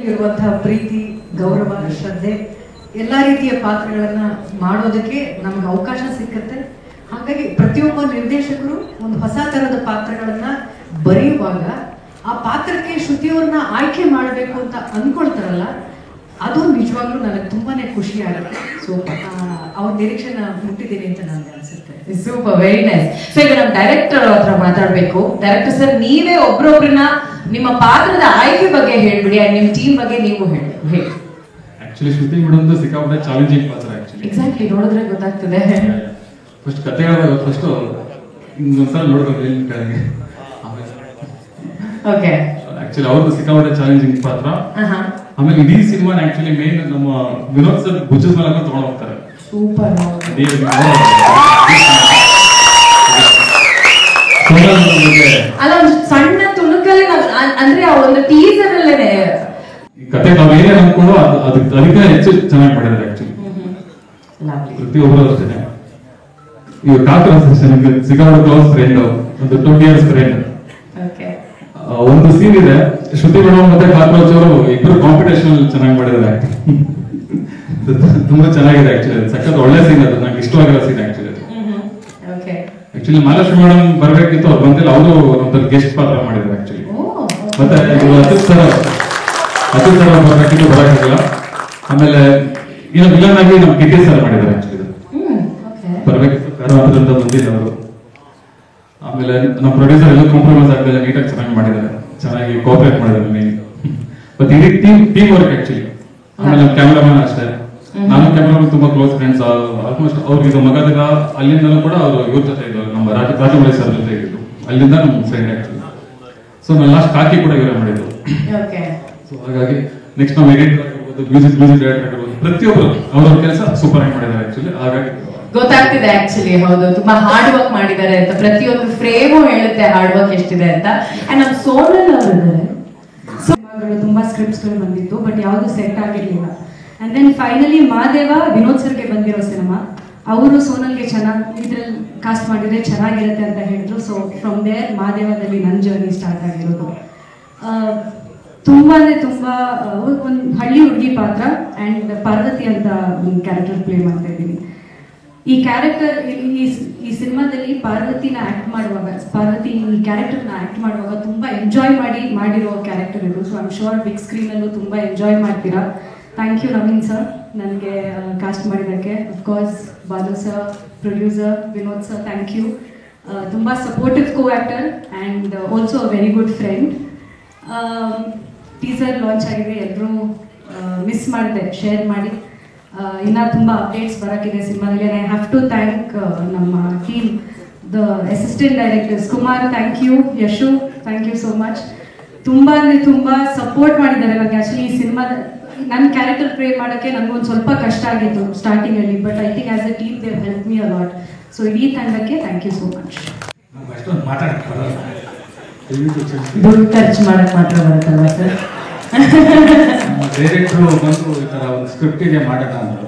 ಇರುವಂತಹ ಪ್ರೀತಿ, ಗೌರವ, ಶ್ರದ್ಧೆ ಎಲ್ಲ ರೀತಿಯ ಪಾತ್ರಗಳನ್ನ ಮಾಡೋದಕ್ಕೆ ನಮ್ಗೆ ಅವಕಾಶ ಸಿಕ್ಕತ್ತೆ. ಹಾಗಾಗಿ ಪ್ರತಿಯೊಬ್ಬ ನಿರ್ದೇಶಕರು ಒಂದು ಹೊಸ ತರದ ಪಾತ್ರಗಳನ್ನ ಬರೆಯುವಾಗ ಆ ಪಾತ್ರಕ್ಕೆ ಶ್ರುತಿಯವ್ರನ್ನ ಆಯ್ಕೆ ಮಾಡಬೇಕು ಅಂತ ಅನ್ಕೊಳ್ತಾರಲ್ಲ, ಅದು ನಿಜವಾಗ್ಲೂ ನನಗೆ ತುಂಬಾನೇ ಖುಷಿ ಆಗುತ್ತೆ. ಸೊ ಅವ್ರ ನಿರೀಕ್ಷೆನ ಮುಟ್ಟಿದ್ದೀನಿ ಅಂತ ನನಗೆ ಅನ್ಸುತ್ತೆ. Super, very nice. ಸೊ ಈಗ ನಮ್ಮ ಡೈರೆಕ್ಟರ್ ಹತ್ರ ಮಾತಾಡ್ಬೇಕು. ಡೈರೆಕ್ಟರ್ ಸರ್, ನೀವೇ ಒಬ್ರೊಬ್ರನ್ನ ನಿಮ್ಮ ಪಾತ್ರದ ಆಯ್ಕೆ ಬಗ್ಗೆ ಹೇಳ್ಬಿಡಿ, ಅಂಡ್ ನಿಮ್ಮ ಟೀಮ್ ಬಗ್ಗೆ ನೀವು ಹೇಳಿ. ಆಕ್ಚುಲಿ ಶ್ರುತಿ ಮೇಡಮ್ದು ಸಿಕ್ಕಾಪಟ್ಟೆ ಚಾಲೆಂಜಿಂಗ್ ಪಾತ್ರ. ಆಕ್ಚುಲಿ ಎಕ್ಸಾಕ್ಟ್ಲಿ ನೋಡಿದ್ರೆ ಗೊತ್ತಾಗ್ತದೆ. ಫಸ್ಟ್ ಕತೆ ಹೇಳಿದಾಗ ಫಸ್ಟ್ ಇನ್ನೊಂದ್ಸಲ ನೋಡ್ಬೇಕು ಏನ್ ಕಡೆಗೆ. ಓಕೆ, ಆಕ್ಚುಲಿ ಅವ್ರದ್ದು ಸಿಕ್ಕಾಪಟ್ಟೆ ಚಾಲೆಂಜಿಂಗ್ ಪಾತ್ರ. ಆಮೇಲೆ ಇಡೀ ಸಿನಿಮಾ ಆಕ್ಚುಲಿ ಮೇನ್ ನಮ್ಮ ವಿನೋದ್ ಸರ್ ಭುಜದ ಮೇಲೆ ತಗೊಂಡು ಹೋಗ್ತಾರೆ. ಸೂಪರ್. ಅಲ್ಲ, ಒಂದು ಸಣ್ಣ ತುಣುಕಲ್ಲಿ ಅಂದ್ರೆ ಆ ಒಂದು ಟೀಸರ್ ಅಲ್ಲೇನೆ ಈ ಕತೆ ನಾವೇನೇ ಅನ್ಕೊಂಡು ಅದಕ್ಕೆ ಹೆಚ್ಚು ಚೆನ್ನಾಗಿ ಮಾಡಿದ್ದಾರೆ. ಆಕ್ಚುಲಿ ಪ್ರತಿಯೊಬ್ಬರು ಅಷ್ಟೇ. ಈಗ ಕಾಕರ ಸಿಕ್ಕಾಪಟ್ಟೆ ಕ್ಲೋಸ್ ಫ್ರೆಂಡ್, ಒಂದು 20 years ಫ್ರೆಂಡ್. ಒಂದು ಸೀನ್ ಇದೆ, ಶ್ರುತಿ ಮೇಡಮ್ ಮತ್ತೆ ಕಾಕ್ರೋಚ್ ಅವರು ಇಬ್ಬರು ಕಾಂಪಿಟೇಷನ್ ಚೆನ್ನಾಗಿ ಮಾಡಿದ್ದಾರೆ. ತುಂಬಾ ಚೆನ್ನಾಗಿದೆ. ಆಕ್ಚುಲಿ ಸಖತ್ ಒಳ್ಳೆ ಸೀನ್ ಅದು, ನಂಗೆ ಇಷ್ಟವಾಗಿರೋ ಸೀನ್. ಆಕ್ಚುಲಿ ಮಹಾಲಕ್ಷ್ಮಿ ಮೇಡಮ್ ಬರ್ಬೇಕಿತ್ತು, ಅವ್ರು ಬಂದಿಲ್ಲ. ಅವರು ಒಂಥರ ಗೆಸ್ಟ್ ಪಾತ್ರ ಮಾಡಿದ್ದಾರೆ ಆಕ್ಚುಲಿ. ಮತ್ತೆ ಅತಿಥ್ ಸರ್ ಬರ್ಬೇಕಿತ್ತು, ಬರಕ್ಕಾಗಿಲ್ಲ. ಆಮೇಲೆ ಇನ್ನು ವಿಲನ್ ಆಗಿ ನಮ್ ಕಿಟಿ ಸರ್ ಮಾಡಿದ್ದಾರೆ. ಆಕ್ಚುಲಿ ಬರ್ಬೇಕಿತ್ತು, ಕಾರಣದಿಂದ ಬಂದಿಲ್ಲ ಅವರು. ಆಮೇಲೆ ನಮ್ಮ ಪ್ರೊಡ್ಯೂಸರ್ ಎಲ್ಲ ಕಾಂಪ್ರಮೈಸ್ ಆಗಲಿಲ್ಲ, ನೀಟಾಗಿ ಚೆನ್ನಾಗಿ ಮಾಡಿದ್ದಾರೆ, ಚೆನ್ನಾಗಿ ಕೋಆಪರೇಟ್ ಮಾಡಿದ್ದಾರೆ ಮೇನ್. ಮತ್ತೆ ಇಡೀ ಟೀಮ್ ವರ್ಕ್ ಆಕ್ಚುಲಿ. ಆಮೇಲೆ ನಮ್ಮ ಕ್ಯಾಮ್ರಾಮನ್ ಅಷ್ಟೇ, ನಾನು ಕ್ಯಾಮ್ರಾಮನ್ ತುಂಬಾ ಕ್ಲೋಸ್ ಫ್ರೆಂಡ್ಸ್. ಆಲ್ಮೋಸ್ಟ್ ಅವ್ರಿಗೆ ಮಗದಿಗ ಅಲ್ಲಿಂದಲೂ ಕೂಡ ಅವರು ಇವ್ರ ಜೊತೆ ಇದ್ರು, ನಮ್ಮ ರಾಜಮೌಳಿ ಸರ್ ಜೊತೆ ಇದ್ರು, ಅಲ್ಲಿಂದ ನಮ್ಮ ಫ್ರೆಂಡ್ ಆಕ್ಚುಲಿ. ಸೊ ನಾನು ಲಾಸ್ಟ್ ಕಾಕಿ ಕೂಡ ಇವರೇ ಮಾಡಿದ್ರು. ಸೊ ಹಾಗಾಗಿ ನೆಕ್ಸ್ಟ್ ನಾವು ಎಡಿಟರ್ ಆಗಿರ್ಬೋದು, ಮ್ಯೂಸಿಕ್ ಡೈರೆಕ್ಟರ್ ಆಗಿರ್ಬೋದು, ಪ್ರತಿಯೊಬ್ಬರು ಅವ್ರವ್ರ ಕೆಲಸ ಸೂಪರ್ ಆಗಿ ಮಾಡಿದ್ದಾರೆ ಆಕ್ಚುಲಿ. ಹಾಗಾಗಿ ಗೊತ್ತಾಗ್ತಿದೆ ಆಕ್ಚುಲಿ. ಹೌದು, ತುಂಬಾ ಹಾರ್ಡ್ ವರ್ಕ್ ಮಾಡಿದ್ದಾರೆ ಅಂತ. ಪ್ರತಿಯೊಂದು ಫ್ರೇಮು ಹೇಳುತ್ತೆ ಹಾರ್ಡ್ ವರ್ಕ್ ಎಷ್ಟಿದೆ ಅಂತ. ಅಂಡ್ ನಮ್ಮ ಸೋನಲ್ ಅವರಿದ್ದಾರೆ. ತುಂಬಾ ಸ್ಕ್ರಿಪ್ಟ್ಸ್ಗಳು ಬಂದಿತ್ತು, ಬಟ್ ಯಾವುದು ಸೆಟ್ ಆಗಿರ್ಲಿಲ್ಲ. And then finally Mahadeva Vinod ಸರ್ಗೆ ಬಂದಿರೋ ಸಿನಿಮಾ, ಅವರು ಸೋನಲ್ಗೆ ಚೆನ್ನಾಗಿ ಇದ್ರಲ್ಲಿ ಕಾಸ್ಟ್ ಮಾಡಿದ್ರೆ ಚೆನ್ನಾಗಿರುತ್ತೆ ಅಂತ ಹೇಳಿದ್ರು. ಸೊ ಫ್ರಮ್ ದೇರ್ ಮಹಾದೇವದಲ್ಲಿ ನನ್ನ ಜರ್ನಿ ಸ್ಟಾರ್ಟ್ ಆಗಿರೋದು. ತುಂಬಾ ಒಂದು ಹಳ್ಳಿ ಹುಡುಗಿ ಪಾತ್ರ ಆ್ಯಂಡ್ ಪಾರ್ವತಿ ಅಂತ ಒಂದು ಕ್ಯಾರೆಕ್ಟರ್ ಪ್ಲೇ ಮಾಡ್ತಾ ಇದ್ದೀನಿ. ಈ ಕ್ಯಾರೆಕ್ಟರ್ ಈ ಸಿನಿಮಾದಲ್ಲಿ ಪಾರ್ವತಿನ ಆಕ್ಟ್ ಮಾಡುವಾಗ, ಪಾರ್ವತಿ ಈ ಕ್ಯಾರೆಕ್ಟರ್ನ ಆಕ್ಟ್ ಮಾಡುವಾಗ ತುಂಬ ಎಂಜಾಯ್ ಮಾಡಿರೋ ಕ್ಯಾರೆಕ್ಟರ್ ಇದು. So I am sure big ಸ್ಕ್ರೀನಲ್ಲೂ ತುಂಬ ಎಂಜಾಯ್ ಮಾಡ್ತೀರಾ. ಥ್ಯಾಂಕ್ ಯು ನವೀನ್ ಸರ್ ನನಗೆ ಕಾಸ್ಟ್ ಮಾಡಿದ್ದಕ್ಕೆ. Of course Balu sir, producer Vinod sir, thank you. ತುಂಬ supportive co actor and also a very good friend. Teaser launch ಆಗಿದೆ, ಎಲ್ಲರೂ ಮಿಸ್ ಮಾಡಿದೆ, ಶೇರ್ ಮಾಡಿ. ಇನ್ನ ತುಂಬ ಅಪ್ಡೇಟ್ಸ್ ಬರೋಕ್ಕಿದೆ ಸಿನಿಮಾದಲ್ಲಿ. ಐ ಹ್ಯಾವ್ ಟು ಥ್ಯಾಂಕ್ ನಮ್ಮ team, the assistant directors Kumar, thank you. Yashu, thank you so much. ತುಂಬ ಸಪೋರ್ಟ್ ಮಾಡಿದ್ದಾರೆ ನನಗೆ. ಆ್ಯಕ್ಚುಲಿ ಈ ಸಿನಿಮಾದ ನನ್ನ ಕ್ಯಾರೆಕ್ಟರ್ ಪ್ಲೇ ಮಾಡೋಕ್ಕೆ ನನಗೊಂದು ಸ್ವಲ್ಪ ಕಷ್ಟ ಆಗಿತ್ತು ಸ್ಟಾರ್ಟಿಂಗಲ್ಲಿ, but I think as a team they help me a lot. So ಇಡೀ ತಂಡಕ್ಕೆ ಥ್ಯಾಂಕ್ ಯು ಸೋ ಮಚ್. ದುಡ್ಡು ಖರ್ಚು ಮಾಡಕ್ ಮಾತ್ರ ಬರುತ್ತಲ್ವ ಸರ್? ಡೈರೆಕ್ಟ್ರು ಬಂದು ಈ ಥರ ಒಂದು ಸ್ಕ್ರಿಪ್ಟ್ ಇದೆ ಮಾಡೋಣ ಅಂದರು.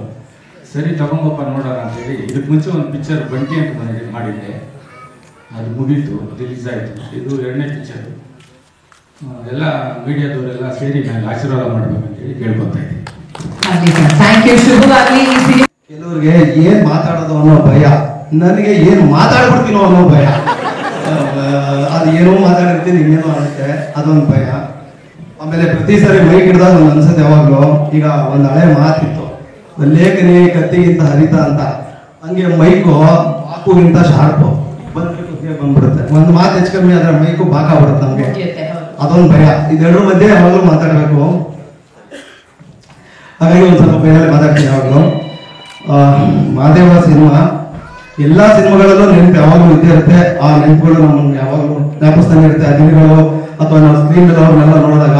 ಸರಿ ತಗೊಂಬಪ್ಪ ನೋಡೋಣ ಅಂತೇಳಿ ಇದಕ್ಕೆ ಮುಂಚೆ ಒಂದು ಪಿಕ್ಚರ್ ಬಂಟಿ ಅಂತ ಮಾಡಿದ್ದೆ, ಅದು ಮುಗೀತು, ರಿಲೀಸ್ ಆಯಿತು. ಇದು 2ನೇ ಪಿಕ್ಚರು. ಎಲ್ಲ ಮೀಡಿಯಾದವರೆಲ್ಲ ಸೇರಿ ನನಗೆ ಆಶೀರ್ವಾದ ಮಾಡಬೇಕಂತೇಳಿ ಕೇಳ್ಕೊತಾ ಇದ್ದೀನಿ. ಕೆಲವ್ರಿಗೆ ಏನು ಮಾತಾಡೋದು ಅನ್ನೋ ಭಯ, ನನಗೆ ಏನು ಮಾತಾಡ್ಬಿಡ್ತೀನೋ ಅನ್ನೋ ಭಯ. ಅದು ಏನೋ ಮಾತಾಡಿರ್ತೀನಿ, ಇನ್ನೇನೋ ಆಗುತ್ತೆ, ಅದೊಂದು ಭಯ. ಆಮೇಲೆ ಪ್ರತಿ ಸಾರಿ ಮೈಕ್ ಹಿಡಿದಾಗ ಒಂದು ಅನ್ಸುತ್ತೆ ಯಾವಾಗಲೂ. ಈಗ ಒಂದು ಹಳೆ ಮಾತಿತ್ತು, ಲೇಖನಿ ಕತ್ತಿಗಿಂತ ಹರಿತ ಅಂತ. ಹಂಗೆ ಮೈಕು ಬಾಕುಗಿಂತ ಶಾರ್ಪು ಬಂದ್ಬಿಡುತ್ತೆ. ಒಂದು ಮಾತು ಹೆಚ್ಚು ಕಮ್ಮಿ ಆದ್ರೆ ಮೈಕು ಬಾಕಾಗ್ಬಿಡುತ್ತೆ ನಮ್ಗೆ, ಅದೊಂದು ಭಯ. ಇದೆರಡರ ಮಧ್ಯೆ ಯಾವಾಗಲೂ ಮಾತಾಡಬೇಕು. ಹಾಗಾಗಿ ಒಂದು ಸ್ವಲ್ಪ ಭಯದಲ್ಲಿ ಮಾತಾಡ್ತೀನಿ ಯಾವಾಗಲೂ. ಮಹಾದೇವ ಸಿನಿಮಾ ಎಲ್ಲ ಸಿನಿಮಾಗಳಲ್ಲೂ ನೆನಪು ಯಾವಾಗಲೂ ಇದ್ದೇ ಇರುತ್ತೆ. ಆ ನೆನಪುಗಳು ನಮ್ಮನ್ನು ಯಾವಾಗಲೂ ಜ್ಞಾಪಿಸ್ತಾನೆ ಇರುತ್ತೆ. ಆ ದಿನಗಳು ಅಥವಾ ನಾವು ಸ್ಕ್ರೀನ್ ಅವ್ರನ್ನೆಲ್ಲ ನೋಡಿದಾಗ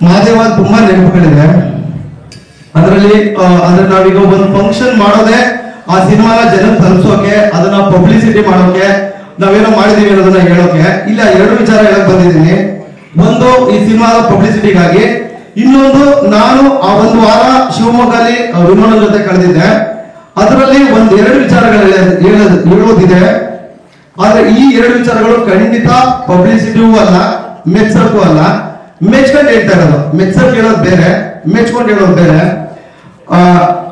ಮಹಾದೇವ ತುಂಬಾ ನೆನಪುಗಳಿದೆ. ಅದರಲ್ಲಿ ಅಂದ್ರೆ ನಾವೀಗ ಒಂದು ಫಂಕ್ಷನ್ ಮಾಡೋದೇ ಆ ಸಿನಿಮಾನ ಜನಕ್ಕೆ ತಲುಪಿಸೋಕೆ, ಅದನ್ನ ಪಬ್ಲಿಸಿಟಿ ಮಾಡೋಕೆ, ನಾವೇನೋ ಮಾಡಿದೀವಿ ಅನ್ನೋದನ್ನ ಹೇಳೋಕೆ. ಇಲ್ಲ, 2 ವಿಚಾರ ಹೇಳಕ್ ಬಂದಿದ್ದೀನಿ. ಒಂದು ಈ ಸಿನಿಮಾದ ಪಬ್ಲಿಸಿಟಿಗಾಗಿ, ಇನ್ನೊಂದು ನಾನು ಆ ಒಂದು ವಾರ ಶಿವಮೊಗ್ಗದಲ್ಲಿ ವಿನೋದನ ಜೊತೆ ಕಳೆದಿದ್ದೆ. ಅದರಲ್ಲಿ 1-2 ವಿಚಾರಗಳು ಹೇಳೋದಿದೆ. ಆದ್ರೆ ಈ 2 ವಿಚಾರಗಳು ಖಂಡಿತ ಪಬ್ಲಿಸಿಟಿಗೂ ಅಲ್ಲ, ಮೆಚ್ಚಕ್ಕೂ ಅಲ್ಲ. ಮೆಚ್ಕೊಂಡು ಹೇಳ್ತಾ ಇರೋದು, ಮೆಚ್ಚಕ್ ಹೇಳೋದು ಬೇರೆ, ಮೆಚ್ಕೊಂಡು ಹೇಳೋದು ಬೇರೆ.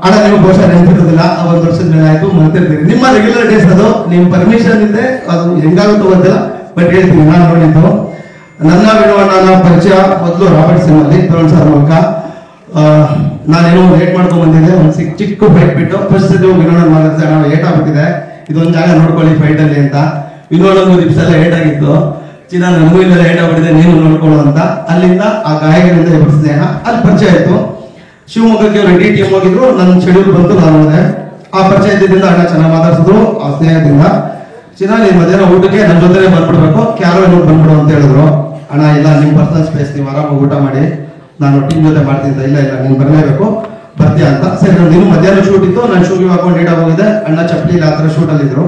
ಅಣ್ಣ ನೀವು ಬಹುಶಃ ನೆನಪಿರೋದಿಲ್ಲ, 1 ವರ್ಷದ ಮೇಲೆ ಆಯ್ತು, ಮರ್ತಿರ್ತೀರಿ. ನಿಮ್ಮ ರೆಗ್ಯುಲರ್ ಡೇಸ್ ಅದು, ನಿಮ್ ಪರ್ಮಿಷನ್ ಇದೆ, ಅದು ಹೆಂಗಾಗುತ್ತೋ ಗೊತ್ತಿಲ್ಲ, ಬಟ್ ಹೇಳ್ತೀನಿ. ನಾನು ನೋಡಿದ್ದು ನನ್ನ ವಿನೋದನ ಪರಿಚಯ ಮೊದಲು ರಾಬರ್ಟ್ ಸಿನಿಮಾದಲ್ಲಿ ತರುಣ್ ಸರ್ ಮೂಲಕ. ನಾನೇನೋ ಲೇಟ್ ಮಾಡ್ಕೊಂಡ್ ಬಂದಿದ್ದೆ, ಒಂದು ಚಿಕ್ಕ ಫೈಟ್ ಬಿಟ್ಟು ಫಸ್ಟ್ ವಿನೋದ ಮಾಡಿದ್ರೆ ನಾವು ಏಟ್ ಆಗ್ಬಿಟ್ಟಿದೆ, ಇದೊಂದು ಜಾಗ ನೋಡ್ಕೊಳ್ಳಿ ಫೈಟ್ ಅಲ್ಲಿ ಅಂತ. ವಿನೋದೊಂದು ರಿಪ್ಸ್ ಎಲ್ಲ ಏಟ್ ಆಗಿತ್ತು, ಚಿನ್ನ ನನಗೂ ಇಲ್ಲ ಏಟ್ ಆಗ್ಬಿಟ್ಟಿದೆ, ನೀನು ನೋಡ್ಕೊಳ್ಳೋ ಅಂತ. ಅಲ್ಲಿಂದ ಆ ಗಾಯಗಳಿಂದ ಇಬ್ಬರು ಸ್ನೇಹ ಅಲ್ಲಿ ಪರಿಚಯ ಆಯ್ತು. ಶಿವಮೊಗ್ಗಕ್ಕೆ ರೆಡಿ ಟೀಮ್ ಹೋಗಿದ್ರು, ನನ್ನ ಶೆಡ್ಯೂಲ್ ಬಂತು, ನಾನು ಹೋದೆ. ಆ ಪರಿಚಯದಿಂದ ಅಣ್ಣ ಚೆನ್ನಾಗಿ ಮಾತಾಡ್ಸಿದ್ರು. ಆ ಸ್ನೇಹದಿಂದ ಚಿನ್ನ ನೀನ್ ಮಧ್ಯಾಹ್ನ ಊಟಕ್ಕೆ ನನ್ನ ಜೊತೆ ಬಂದ್ಬಿಡ್ಬೇಕು, ಕ್ಯಾರೋ ಬಂದ್ಬಿಡು ಅಂತ ಹೇಳಿದ್ರು. ಅಣ್ಣ ಇಲ್ಲ, ನಿಮ್ ಪರ್ಸನಲ್ ಸ್ಪೇಸ್, ನೀವು ಆರಾಮಾಗಿ ಊಟ ಮಾಡಿ, ನಾನು ಟೀಮ್ ಜೊತೆ ಮಾಡ್ತೀನಿ. ಇಲ್ಲ ಇಲ್ಲ ನೀನ್ ಬರಲೇಬೇಕು, ಬರ್ತೀಯ ಅಂತ. ಸರಿ, ನೀನು ಮಧ್ಯಾಹ್ನ ಶೂಟ್ ಇತ್ತು, ನಾನು ಶೂಗೆ ಹಾಕೊಂಡು ನೀಟಾಗಿ ಹೋಗಿದ್ದೆ. ಅಣ್ಣ ಚಪ್ಪಲಿ ಇಲ್ಲ, ಆ ತರ ಶೂಟ್ ಅಲ್ಲಿ ಇದ್ರು.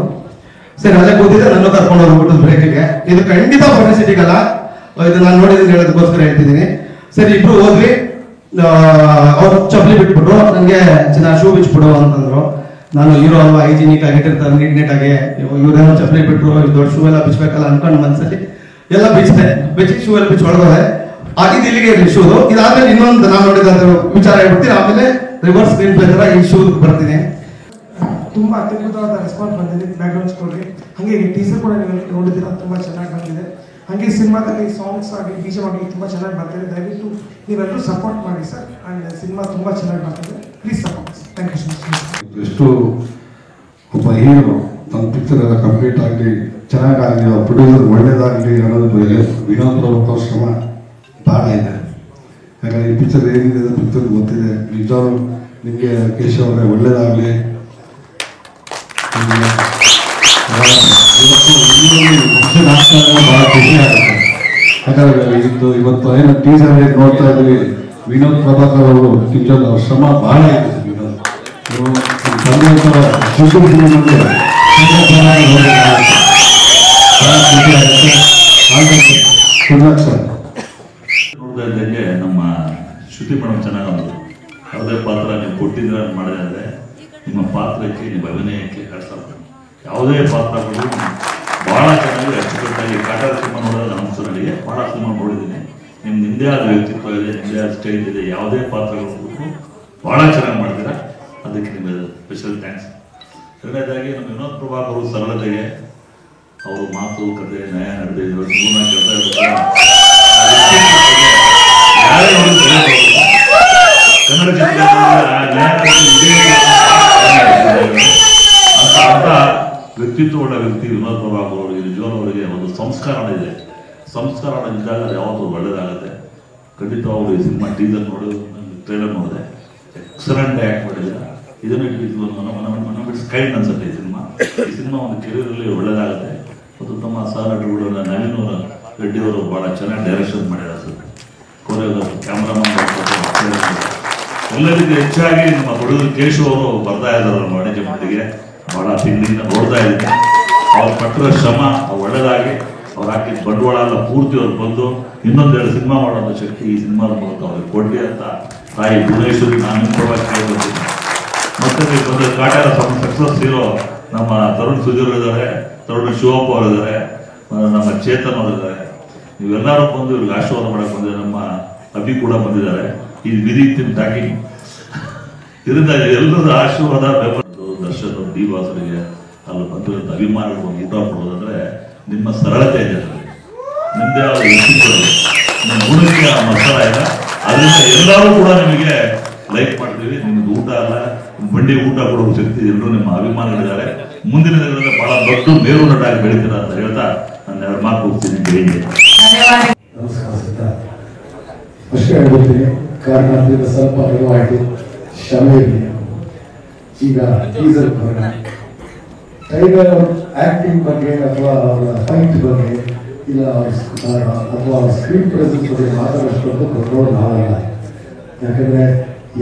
ಸರಿ, ಅಲ್ಲೇ ಕೂತಿದ್ದೆ, ನನ್ನ ಕರ್ಕೊಂಡು ಹೋಗ್ಬಿಟ್ಟು ಬ್ರೇಕ್ಗೆ. ಇದು ಖಂಡಿತ ಪಬ್ಲಿಸಿಟಿಗಲ್ಲ, ಇದು ನಾನು ನೋಡಿದ್ದೀನಿ ಹೇಳೋದಕ್ಕೋಸ್ಕರ ಹೇಳ್ತಿದ್ದೀನಿ. ಸರಿ, ಇಬ್ರು ಹೋದ್ವಿ. ಅವ್ರು ಚಪ್ಪಲಿ ಬಿಟ್ಬಿಟ್ರು, ನಂಗೆ ಚೆನ್ನಾಗಿ ಶೂ ಬಿಚ್ಬಿಡು ಅಂತಂದ್ರು. ನಾನು ಹೀರೋ ಅಲ್ವಾ, ಹೈಜಿನಿಕ್ ಆಗಿಟ್ಟಿರ್ತಾರೆ, ನೀಟಾಗಿ. ಇವ್ರೇನೋ ಚಪ್ಪಲಿ ಬಿಟ್ರು, ದೊಡ್ಡ ಶೂ ಎಲ್ಲ ಬಿಚ್ಬೇಕಲ್ಲ ಅನ್ಕೊಂಡು ಮನ್ಸಲ್ಲಿ ಎಲ್ಲ ಬಿಚ್ಚಿದೆ. ಬಿಚ್ಚಿ ಶೂ ಎಲ್ಲ ಬಿಚ್ಚಿ ಒಳಗೋದೆ. ಆಗಿದ್ದು ಇಲ್ಲಿಗೆ ಇರಲಿ ಶೂದು. ಇದಾದ್ಮೇಲೆ ಇನ್ನೊಂದು ನಾನು ನೋಡಿದಂತ ವಿಚಾರ ಹೇಳ್ಬಿಡ್ತೀನಿ, ಆಮೇಲೆ ರಿವರ್ಸ್ ಸ್ಕ್ರೀನ್ ಪ್ಲೇ ತರ ಈ ಶೂ ಬರ್ತೀನಿ. ತುಂಬಾ ಅತ್ಯದ್ಭುತವಾದ ರೆಸ್ಪಾನ್ಸ್ ಬಂದಿದೆ ಬ್ಯಾಕ್ಗ್ರೌಂಡ್ ಸ್ಕೋರ್ಗೆ. ಹಾಗೆ ಟೀಸರ್ ಕೂಡ ನೀವು ನೋಡಿದ್ದೀರಾ, ತುಂಬಾ ಚೆನ್ನಾಗಿ ಬಂದಿದೆ. ಹಾಗೆ ಸಿನಿಮಾದಲ್ಲಿ ಸಾಂಗ್ಸ್ ಆಗಿ ಬೀಜವಾಗಿ ತುಂಬಾ ಚೆನ್ನಾಗಿ ಬರ್ತಿದೆ. ದಯವಿಟ್ಟು ನೀವೆಲ್ಲರೂ ಸಪೋರ್ಟ್ ಮಾಡಿ ಸರ್. ಅಂಡ್ ಸಿನಿಮಾ ತುಂಬಾ ಚೆನ್ನಾಗಿ ಬರ್ತಿದೆ, please support. Thank you so much. ಎಷ್ಟು ಒಬ್ಬ ಹೀರೋ ನಮ್ಮ ಪಿಕ್ಚರ್ ಎಲ್ಲ ಕಂಪ್ಲೀಟ್ ಆಗಲಿ, ಚೆನ್ನಾಗಾಗಲಿ, ಅವ್ರ ಪ್ರೊಡ್ಯೂಸರ್ ಒಳ್ಳೇದಾಗಲಿ ಅನ್ನೋದು ವಿನೋದ್ ಪ್ರಭು ಶ್ರಮ ಭಾಳ ಇದೆ. ಯಾಕಂದ್ರೆ ಈ ಪಿಕ್ಚರ್ ಏನಿದೆ ಅಂತ ಪಿಕ್ಚರ್ ಗೊತ್ತಿದೆ. ನಿಜವಾಗ್ಲೂ ನಿಮಗೆ ಕೇಶವ್ ಅವರೇ ಒಳ್ಳೇದಾಗಲಿ. ಬಹಳ ಖುಷಿ ಆಗುತ್ತೆ. ಯಾಕಂದ್ರೆ ಇವತ್ತು ಏನು ಟೀಸರ್ ನೋಡ್ತಾ ಇದ್ವಿ, ವಿನೋದ್ ಪ್ರಭಾಕರ್ ಅವರು ನಿಜವಾಗ್ಲೂ ಅವ್ರ ಶ್ರಮ ಬಹಳ ಇದೆ. ನೋಡಿದಂಗೆ ನಮ್ಮ ಶ್ರುತಿ ಮೇಡಮ್ ಚೆನ್ನಾಗಿ ಯಾವುದೇ ಪಾತ್ರ ನೀವು ಕೊಟ್ಟಿದ್ರೆ ಮಾಡಿದೆ ಅಂದರೆ ನಿಮ್ಮ ಪಾತ್ರಕ್ಕೆ, ನಿಮ್ಮ ಅಭಿನಯಕ್ಕೆ ಕಳಿಸ್ತಾರೆ. ಯಾವುದೇ ಪಾತ್ರಗಳು ಭಾಳ ಚೆನ್ನಾಗಿ ಅಚ್ಚುಕಟ್ಟಾಗಿ. ಕಾಟಾರ ಸಿನಿಮಾ ನೋಡೋದು ನಮ್ಮ ನನಗೆ ಭಾಳ ಸಿನಿಮಾ ನೋಡಿದ್ದೀನಿ. ನಿಮ್ಮದೇ ಆದ ವ್ಯಕ್ತಿತ್ವ ಇದೆ, ನಿಮ್ಮದೇ ಆದ ಸ್ಟೈಲ್ ಇದೆ. ಯಾವುದೇ ಪಾತ್ರಗಳು ಭಾಳ ಚೆನ್ನಾಗಿ ಮಾಡ್ತೀರಾ, ಅದಕ್ಕೆ ನಿಮಗೆ ಸ್ಪೆಷಲ್ ಥ್ಯಾಂಕ್ಸ್. ಎರಡನೇದಾಗಿ ನಮ್ಮ ವಿನೋದ್ ಪ್ರಭಾಕರ್ ಅವರು ಸರಳತೆಗೆ, ಅವರು ಮಾತು ಕತೆ ನ್ಯಾಯ ನಡೆದಿದ್ರು, ಜೀವನ ಕೆಲಸ ಕನ್ನಡ ಅಂತ ವ್ಯಕ್ತಿತ್ವವುಳ್ಳ ವ್ಯಕ್ತಿ ವಿನೋದ್ ಪ್ರಭಾಕರ್ ಅವರಿಗೆ. ನಿಜವಾಗ್ಲೂ ಅವರಿಗೆ ಒಂದು ಸಂಸ್ಕಾರ ಇದೆ. ಸಂಸ್ಕಾರ ಇದ್ದಾಗ ಅದು ಯಾವತ್ತೂ ಒಳ್ಳೇದಾಗುತ್ತೆ. ಖಂಡಿತ ಅವರು ಈ ಸಿನಿಮಾ ಟೀಸರ್ ನೋಡಿ, ಟ್ರೈಲರ್ ನೋಡಿದೆ, ಎಕ್ಸಲೆಂಟ್ ಆ್ಯಕ್ಟ್ ಮಾಡಿದ್ದಾರೆ. ಇದನ್ನು ಇಟ್ಸ್ ಕೈಂಡ್ ಅನ್ಸುತ್ತೆ ಈ ಸಿನಿಮಾ. ಈ ಸಿನಿಮಾ ಒಂದು ಕೆರಿಯರಲ್ಲಿ ಒಳ್ಳೇದಾಗುತ್ತೆ. ಮತ್ತು ತಮ್ಮ ಸಹನಟರುಗಳು ನವೀನ್ ರೆಡ್ಡಿ ಅವರು ಭಾಳ ಚೆನ್ನಾಗಿ ಡೈರೆಕ್ಷನ್ ಮಾಡಿದ್ದಾರೆ. ಕೊರಿಯೋಗ್ರಾಫರ್, ಕ್ಯಾಮ್ರಾಮನ್, ಎಲ್ಲರಿಗೂ ಹೆಚ್ಚಾಗಿ ನಮ್ಮ ಹುಡುಗರು ಕೇಶವ್ ಅವರು ಬರ್ತಾ ಇದ್ದಾರೆ ವಾಣಿಜ್ಯ ಮಂದಿಗೆ. ಭಾಳ ತಿಂಗಳಿಂದ ನೋಡ್ತಾ ಇದ್ದೀನಿ. ಅವ್ರು ಪಟ್ಟಿರೋ ಶ್ರಮ ಒಳ್ಳೆದಾಗಿ, ಅವ್ರು ಹಾಕಿದ ಬಂಡವಾಳ ಎಲ್ಲ ಪೂರ್ತಿ ಅವ್ರು ಬಂದು ಇನ್ನೊಂದೆರಡು ಸಿನಿಮಾ ಮಾಡೋಂಥ ಶಕ್ತಿ ಈ ಸಿನಿಮಾದ ಮೂಲಕ ಅವ್ರಿಗೆ ಕೊಡ್ಲಿ ಅಂತ ತಾಯಿ ಭುವನೇಶ್ವರಿ ನಾನು ಪರವಾಗಿ ಕೇಳ್ಕೊತೀನಿ. ಮತ್ತೆ ನೀವು ಬಂದ ಕಾಟಾರ ಸಕ್ಸಸ್ ಹೀರೋ ನಮ್ಮ ತರುಣ್ ಸುಧೀರ್ ಇದ್ದಾರೆ, ತರುಣ್ ಶಿವಪ್ಪ ಅವರಿದ್ದಾರೆ, ನಮ್ಮ ಚೇತನ್ ಅವರಿದ್ದಾರೆ. ನೀವೆಲ್ಲರೂ ಬಂದು ಇವ್ರಿಗೆ ಆಶೀರ್ವಾದ ಮಾಡಕ್ಕೆ ಬಂದಿದ್ದಾರೆ. ನಮ್ಮ ಅಭಿ ಕೂಡ ಬಂದಿದ್ದಾರೆ. ಈ ವಿಧಿ ತಿಂತಾಗಿ ಇದರಿಂದ ಎಲ್ಲರ ಆಶೀರ್ವಾದ ಬೆಂಬಲ. ದರ್ಶನ್ ಡಿ ಬಾಸರಿಗೆ ಅಲ್ಲಿ ಬಂದಿರೋಂಥ ಅಭಿಮಾನಿಗಳು ಊಟ ಕೊಡೋದಂದ್ರೆ ನಿಮ್ಮ ಸರಳತೆ ಇದೆ, ನಿಮ್ಮದೇ ಆದ ವ್ಯಕ್ತಿತ್ವ, ನಿಮ್ಮ ಗುಣಕ್ಕೆ ಆ ಮಸಾಲ ಇದೆ. ಅದರಿಂದ ಎಲ್ಲರೂ ಕೂಡ ನಿಮಗೆ ಲೈಕ್ ಮಾಡ್ತೀವಿ. ನಿಮ್ದು ಊಟ ಅಲ್ಲ, ಬಂಡಿ ಊಟ ಕೊಡೋ ಶಕ್ತಿ ಎಲ್ಲರೂ ನಿಮ್ಮ ಅಭಿಮಾನಿಗಳಿದ್ದಾರೆ. ಮುಂದಿನ ದಿನಗಳಲ್ಲಿ ಬಹಳ ದೊಡ್ಡ ಮೇರು ನಟಾಗಿ ಬೆಳೀತೀರ ಅಂತ ಹೇಳ್ತಾ ನಾನು 2 ಮಾತು ಹೋಗ್ತೀನಿ. ನಮಸ್ಕಾರ ಸರ್. ಅಷ್ಟೇ ಹೇಳ್ತೀನಿ, ಕಾರಣ ಅದರಿಂದ ಸ್ವಲ್ಪ ಅರಿವಾಯಿತು, ಕ್ಷಮೆ ಇರಲಿ. ಈಗ ಟೀಸರ್ ಬರೋಣ. ಟೈಗರ್ ಆಕ್ಟಿಂಗ್ ಬಗ್ಗೆ ಅಥವಾ ಅವರ ಫೈಟ್ ಬಗ್ಗೆ ಇಲ್ಲ ಅಥವಾ ಅವ್ರ ಸ್ಕ್ರೀನ್ ಪ್ರೆಸೆನ್ಸ್ ಬಗ್ಗೆ ಮಾತಾಡೋಷ್ಟೊಂದು ಕಂಟ್ರೋಲ್ ಆಗಲ್ಲ. ಯಾಕಂದ್ರೆ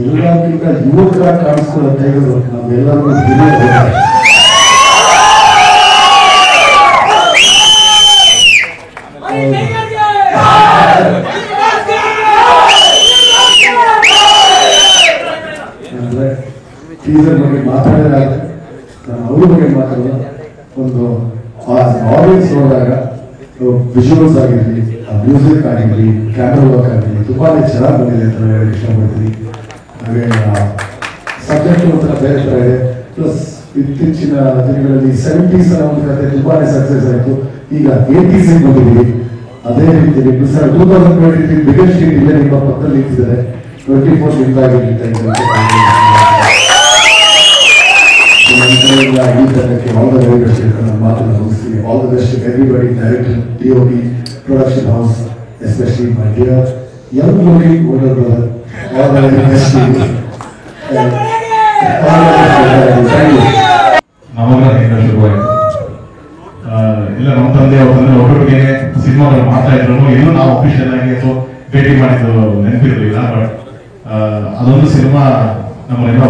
ಎಲ್ಲರಿಗಿಂತ ಯುವಕರ ಕಾಣಿಸ್ಕೊಳ್ಳೋ ಟೈಗರ್ ನಾವೆಲ್ಲರಿಗೂ ಅಂದ್ರೆ ಟೀಸರ್ ಬಗ್ಗೆ ಮಾತಾಡೋದಾದ್ರೆ ನಾನು ಅವ್ರ ಬಗ್ಗೆ ಮಾತಾಡೋದು ಒಂದು ಆಡಿಯನ್ಸ್ ನೋಡಿದಾಗ ವಿಜುವಲ್ಸ್ ಆಗಿರಲಿ, ಮ್ಯೂಸಿಕ್ ಆಗಿರಲಿ, ಕ್ಯಾಮ್ರಾ ವರ್ಕ್ ಆಗಿರಲಿ ತುಂಬಾ ಚೆನ್ನಾಗಿ ಬಂದಿದೆ ಅಂತ ಹೇಳಕ್ಕೆ ಇಷ್ಟಪಡ್ತೀನಿ. ಹಾಗೆ ಸಬ್ಜೆಕ್ಟ್ ಒಂಥರ ಬೇರೆ ಥರ ಇದೆ. ಪ್ಲಸ್ ಇತ್ತೀಚಿನ ದಿನಗಳಲ್ಲಿ 70s ಒಂದು ಕತೆ ತುಂಬಾನೇ ಸಕ್ಸಸ್ ಆಯಿತು. ಈಗ 80s ಬಂದಿದ್ದೀವಿ. ಅದೇ ರೀತಿ 2023 ಬಿಗ್ಗೆಸ್ಟ್ ಹಿಟ್ ಇಲ್ಲೇ ನಿಮ್ಮ ಪಕ್ಕದಲ್ಲಿ ನಿಂತಿದ್ದಾರೆ. 24 ನಿಮ್ದಾಗಿರಲಿ. ಈ ತಂಡಕ್ಕೆ ಆಲ್ ದ ವೆರಿ ಬೆಸ್ಟ್ ನನ್ನ ಮಾತನ್ನು ಮುಗಿಸ್ತೀನಿ. All the best everybody, director, DOP, production house, especially my dear young looking older brother, all the very best. ನವಗ್ರಹದಿಂದ ಶುರುವಾಯಿತು. ಇಲ್ಲ ನಮ್ಮ ತಂದೆ ಒಬ್ಬೊಬ್ಬರಿಗೆ ಸಿನಿಮಾಗಳು ಮಾಡ್ತಾ ಇದ್ರು. ಎಲ್ಲೂ ನಾವು ಅಫಿಷಿಯಲ್ ಆಗಿ ಅಥವಾ ಭೇಟಿ ಮಾಡಿದ್ದು ನೆನಪಿರಲಿಲ್ಲ. ಬಟ್ ಅದೊಂದು ಸಿನಿಮಾ ನಮ್ಮನ್ನೆಲ್ಲ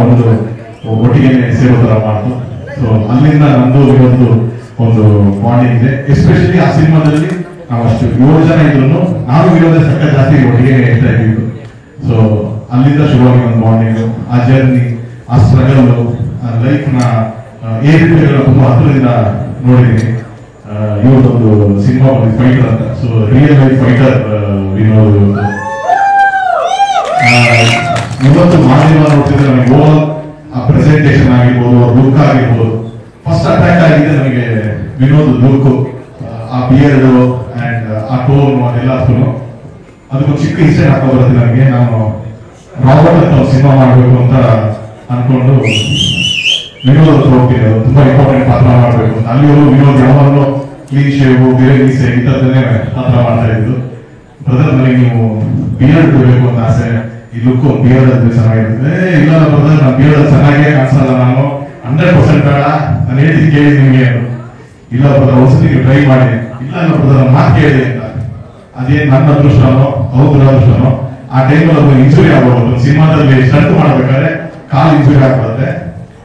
ಒಟ್ಟಿಗೆ ಸೇರೋ ಥರ ಮಾಡ್ತು. ಸೊ ಅಲ್ಲಿಂದ ನಂದು ಒಂದು ಬಾಂಡಿಂಗ್ ಇದೆ. ಎಸ್ಪೆಷಲಿ ಆ ಸಿನಿಮಾದಲ್ಲಿ ನಾವು ಅಷ್ಟು 7 ಜನ ಇದ್ರು, ನಾನು ಇರೋದೇ ಸಕ್ಕ ಜಾಸ್ತಿ ಒಟ್ಟಿಗೆ ಇರ್ತಾ ಇದ್ದಿದ್ದು. ಸೊ ಅಲ್ಲಿಂದ ಶುರುವಾಗಿ ಒಂದು ಬಾಂಡಿಂಗ್, ಆ ಜರ್ನಿ, ಆ ಸ್ಟ್ರಗಲ್, ಆ ಲೈಫ್ನ ಏರಿಕೆಗಳನ್ನ ತುಂಬಾ ಹತ್ತಿರದಿಂದ ನೋಡಿದ್ದೀನಿ. ಇವತ್ತೊಂದು ಸಿನಿಮಾ ಫೈಟರ್ ಅಂತ. So real life fighter Vinod. ಇವತ್ತು ಮಾಧ್ಯಮ ನೋಡ್ತಿದ್ರೆ ನನಗೆ ಓವರ್ ಆ ಪ್ರೆಸೆಂಟೇಷನ್ ಆಗಿರ್ಬೋದು, ಲುಕ್ ಆಗಿರ್ಬೋದು, ಫಸ್ಟ್ ಅಟ್ರಾಕ್ಟ್ ಆಗಿದೆ ನನಗೆ ವಿನೋದ್ ಲುಕ್, ಆ ಬಿಯರ್ಡ್ ಅಂಡ್ ಆ ಟೋನ್ ಅದೆಲ್ಲಕ್ಕೂ. ಅದಕ್ಕೊಂದು ಚಿಕ್ಕ ಹಿಸ್ಟ್ರಿ ಹಾಕೋ ಬರುತ್ತೆ ನನಗೆ. ನಾನು ರಾಬರ್ಟ್ ಅಂತ ಸಿನಿಮಾ ಮಾಡಬೇಕು ಅಂತ ಅನ್ಕೊಂಡು ವಿನೋದ್ ಹತ್ರ ಹೋಗ್ತೀನಿ. ಅದು ತುಂಬಾ ಇಂಪಾರ್ಟೆಂಟ್ ಪಾತ್ರ ಮಾಡಬೇಕು ಅಂತ. ಅಲ್ಲಿಯವರು ವಿನೋದ್ ಯಾವಾಗಲೂ ಕ್ಲೀನ್ ಶೇವು, ಬೇರೆ ಮೀಸೆ ಇಂಥದ್ದನ್ನೇ ಪಾತ್ರ ಮಾಡ್ತಾ ಇದ್ದು. ಬ್ರದರ್ ನನಗೆ ನೀವು ಬಿಯರ್ಡ್ ಬೇಕು ಅಂತ ಆಸೆ, ಈ ಲುಕ್ ಬಿಯರ್ಡ್ ಅಂದ್ರೆ ಚೆನ್ನಾಗಿರುತ್ತೆ. ಇಲ್ಲ ಬ್ರದರ್, ನಾನು ಬಿಯರ್ಡ್ ಚೆನ್ನಾಗೇ ಕಾಣಿಸಲ್ಲ, ನಾನು 100% ಬೇಡ, ನಾನು ಹೇಳ್ತೀನಿ ಕೇಳಿ ನಿಮಗೆ. ಇಲ್ಲ ಬ್ರದರ್, ಒಂದ್ಸತಿ ನೀವು ಟ್ರೈ ಮಾಡಿ. ಇಲ್ಲ ಬ್ರದರ್, ನಾನು ಮಾತು ಕೇಳಿದೆ ಅಂತ. ಅದೇನು ನನ್ನ ಅದೃಷ್ಟನೋ ಅವ್ರ ಅದೃಷ್ಟನೋ, ಆ ಟೈಮಲ್ಲಿ ಅದು ಇಂಜುರಿ ಆಗ್ಬೋದು. ಒಂದು ಸಿನಿಮಾದಲ್ಲಿ ಸ್ಟಂಟ್ ಮಾಡ್ಬೇಕಾದ್ರೆ ಕಾಲು ಇಂಜುರಿ ಆಗ್ಬರುತ್ತೆ.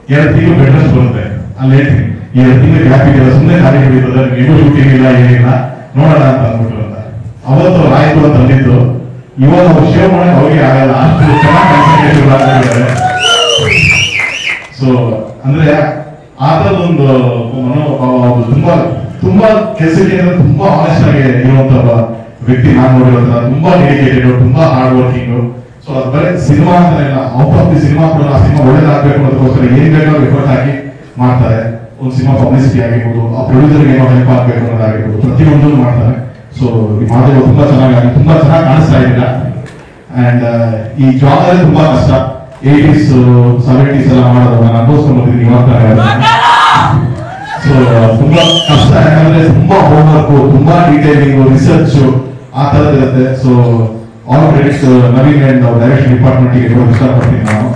2 ತಿಂಗಳು ಬೆಡ್ ರೆಸ್ಟ್ ಬರುತ್ತೆ. ಅಲ್ಲಿ ಹೇಳ್ತೀನಿ, 2 ತಿಂಗಳು ಗ್ಯಾಪ್ ಇದೆಯಲ್ಲ, ಸುಮ್ಮನೆ ಖಾಲಿ ಬಿಡಿದ್ರೆ ನೀವು ಶೂಟಿಂಗ್ ಇಲ್ಲ, ಏನಿಲ್ಲ, ನೋಡೋಣ ಅಂತ ಅಂದ್ಬಿಟ್ಟು ಅಂತ. ಅವತ್ತು ಆಯ್ತು ಅಂತ ಅಂದಿದ್ದು. ಇವಾಗ ಅವ್ರು ಶೇವ್ ಮಾಡಕ್ಕೆ ಅವ್ರಿಗೆ ಆಗಲ್ಲ, ಅಷ್ಟು ಚೆನ್ನಾಗಿ ಕಾನ್ಸಂಟ್ರೇಷನ್ ಆಗ್ತಿದ್ದಾರೆ. ಸೊ ಅಂದ್ರೆ ಆ ಥರದೊಂದು ಮನೋಭಾವ, ತುಂಬಾ ತುಂಬಾ ಕೆಲಸಕ್ಕೆ ತುಂಬಾ ಆನೆಸ್ಟ್ ಆಗಿ ಇರುವಂತ ವ್ಯಕ್ತಿ ನಾನು ನೋಡಿರೋದ್ರ. ತುಂಬಾ ಡೆಡಿಕೇಟೆಡ್, ತುಂಬಾ ಹಾರ್ಡ್ ವರ್ಕಿಂಗ್. ಸೊ ಅದು ಬರೀ ಸಿನಿಮಾ ಅಂತಾನೆ ಇಲ್ಲ, ಔಟ್ ಆಫ್ ದಿ ಸಿನಿಮಾ ಕೂಡ ಆ ಸಿನಿಮಾ ಒಳ್ಳೇದಾಗಬೇಕು ಅನ್ನೋದಕ್ಕೋಸ್ಕರ ಏನ್ ಬೇಕಾದ್ರೂ ಎಫರ್ಟ್ ಹಾಕಿ ಮಾಡ್ತಾರೆ. ಒಂದು ಸಿನಿಮಾ ಪಬ್ಲಿಸಿಟಿ ಆಗಿರ್ಬೋದು, ಆ ಪ್ರೊಡ್ಯೂಸರ್ಗೆ ಏನೋ ಹೆಲ್ಪ್ ಆಗಬೇಕು ಅನ್ನೋದಾಗಿರ್ಬೋದು, ಪ್ರತಿಯೊಂದನ್ನು ಮಾಡ್ತಾರೆ. ಸೊ ಈ ಮಾಧ್ಯಮ ತುಂಬಾ ಚೆನ್ನಾಗಿ ಕಾಣಿಸ್ತಾ ಇದ್ದೀರಾ. ಅಂಡ್ ಈ ಜಾಬ್ ಅಲ್ಲಿ ತುಂಬಾ ಕಷ್ಟ. 80s 70s ಎಲ್ಲ ಮಾಡೋದು ನಾನು ಅನುಭವಿಸ್ಕೊಂಡು ಬಂದಿದ್ದೀನಿ ಇವಾಗ. ಸೊ ತುಂಬಾ ಕಷ್ಟ, ಯಾಕಂದ್ರೆ ತುಂಬಾ ಹೋಮ್ವರ್ಕ್, ತುಂಬಾ ಡೀಟೇಲಿಂಗ್, ರಿಸರ್ಚ್ ಆ ತರದ್ ಇರುತ್ತೆ. So all credits Naveen and direction department ಗೆ ಇಷ್ಟಪಡ್ತೀನಿ ನಾನು.